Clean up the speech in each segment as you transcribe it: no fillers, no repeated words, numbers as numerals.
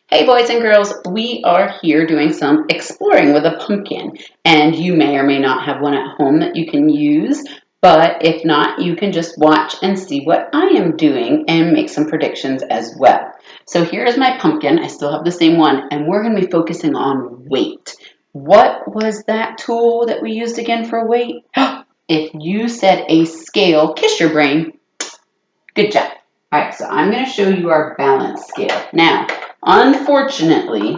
Hey boys and girls, we are here doing some exploring with a pumpkin, and you may or may not have one at home that you can use, but if not, you can just watch and see what I am doing and make some predictions as well. So here is my pumpkin. I still have the same one, and we're going to be focusing on weight. What was that tool that we used again for weight? If you said a scale, kiss your brain. Good job. All right, so I'm going to show you our balance scale. Now, unfortunately,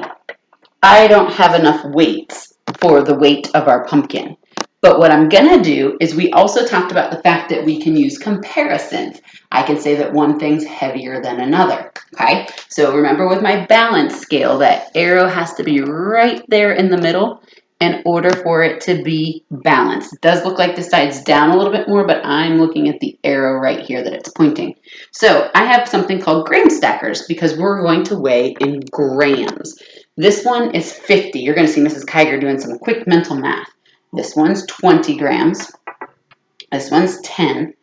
I don't have enough weights for the weight of our pumpkin. But what I'm going to do is we also talked about the fact that we can use comparisons. I can say that one thing's heavier than another, okay? So remember with my balance scale, that arrow has to be right there in the middle in order for it to be balanced. It does look like the side's down a little bit more, but I'm looking at the arrow right here that it's pointing. So I have something called gram stackers because we're going to weigh in grams. This one is 50. You're going to see Mrs. Kiger doing some quick mental math. This one's 20 grams. This one's 10.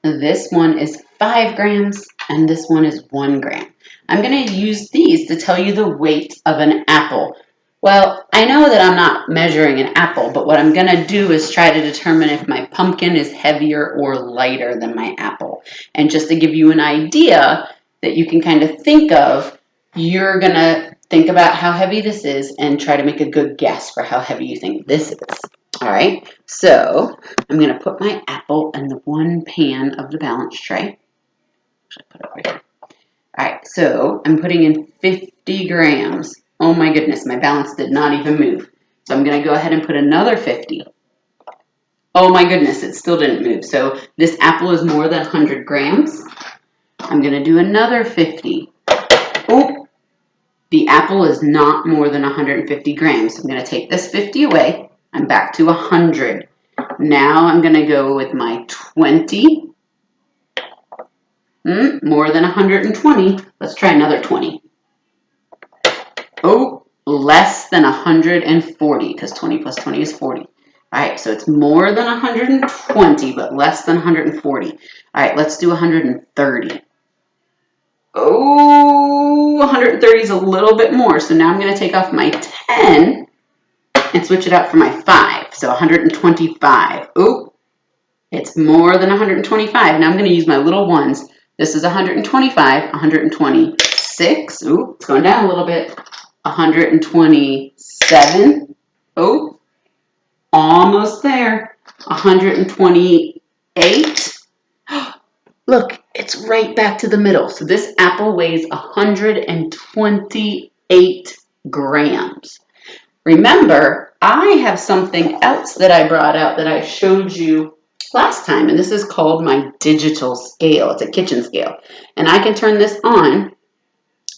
This one is 5 grams. And this one is 1 gram. I'm going to use these to tell you the weight of an apple. Well, I know that I'm not measuring an apple, but what I'm going to do is try to determine if my pumpkin is heavier or lighter than my apple. And just to give you an idea that you can kind of think of, you're going to think about how heavy this is and try to make a good guess for how heavy you think this is. All right, so I'm going to put my apple in the one pan of the balance tray. Should I put it over here? All right, so I'm putting in 50 grams. Oh my goodness, my balance did not even move. So I'm going to go ahead and put another 50. Oh my goodness, it still didn't move. So this apple is more than 100 grams. I'm going to do another 50. Oh, the apple is not more than 150 grams. So I'm going to take this 50 away. I'm back to 100. Now I'm going to go with my 20. More than 120. Let's try another 20. Oh, less than 140 because 20 plus 20 is 40. All right, so it's more than 120, but less than 140. All right, let's do 130. Oh, 130 is a little bit more. So now I'm going to take off my 10 and switch it out for my 5. So 125. Oh, it's more than 125. Now I'm going to use my little ones. This is 125, 126. Ooh, it's going down a little bit. 127. Oh, almost there. 128. Look, it's right back to the middle. So this apple weighs 128 grams. Remember, I have something else that I brought out that I showed you last time, and this is called my digital scale. It's a kitchen scale, and I can turn this on,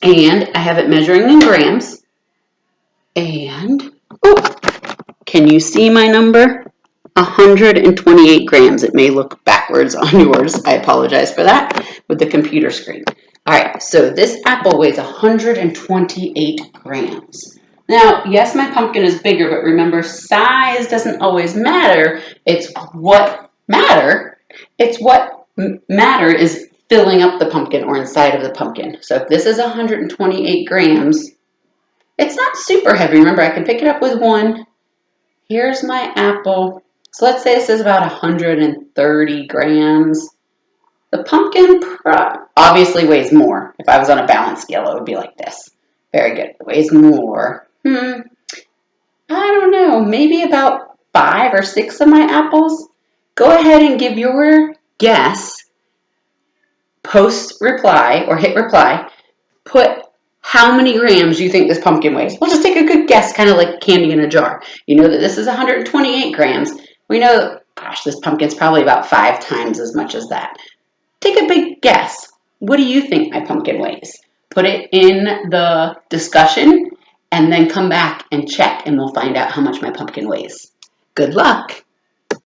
and I have it measuring in grams, and oh, can you see my number? 128 grams. It may look backwards on yours. I apologize for that with the computer screen. All right, so this apple weighs 128 grams. Now, yes, my pumpkin is bigger, but remember, size doesn't always matter. It's what matter. It's what matter is filling up the pumpkin or inside of the pumpkin. So if this is 128 grams, it's not super heavy. Remember, I can pick it up with one. Here's my apple. So let's say this is about 130 grams. The pumpkin obviously weighs more. If I was on a balance scale, it would be like this. Very good. It weighs more. I don't know. Maybe about 5 or 6 of my apples. Go ahead and give your guess. Post reply or hit reply. Put how many grams you think this pumpkin weighs. We'll just take a good guess, kind of like candy in a jar. You know that this is 128 grams. We know, gosh, this pumpkin's probably about 5 times as much as that. Take a big guess. What do you think my pumpkin weighs? Put it in the discussion and then come back and check and we'll find out how much my pumpkin weighs. Good luck.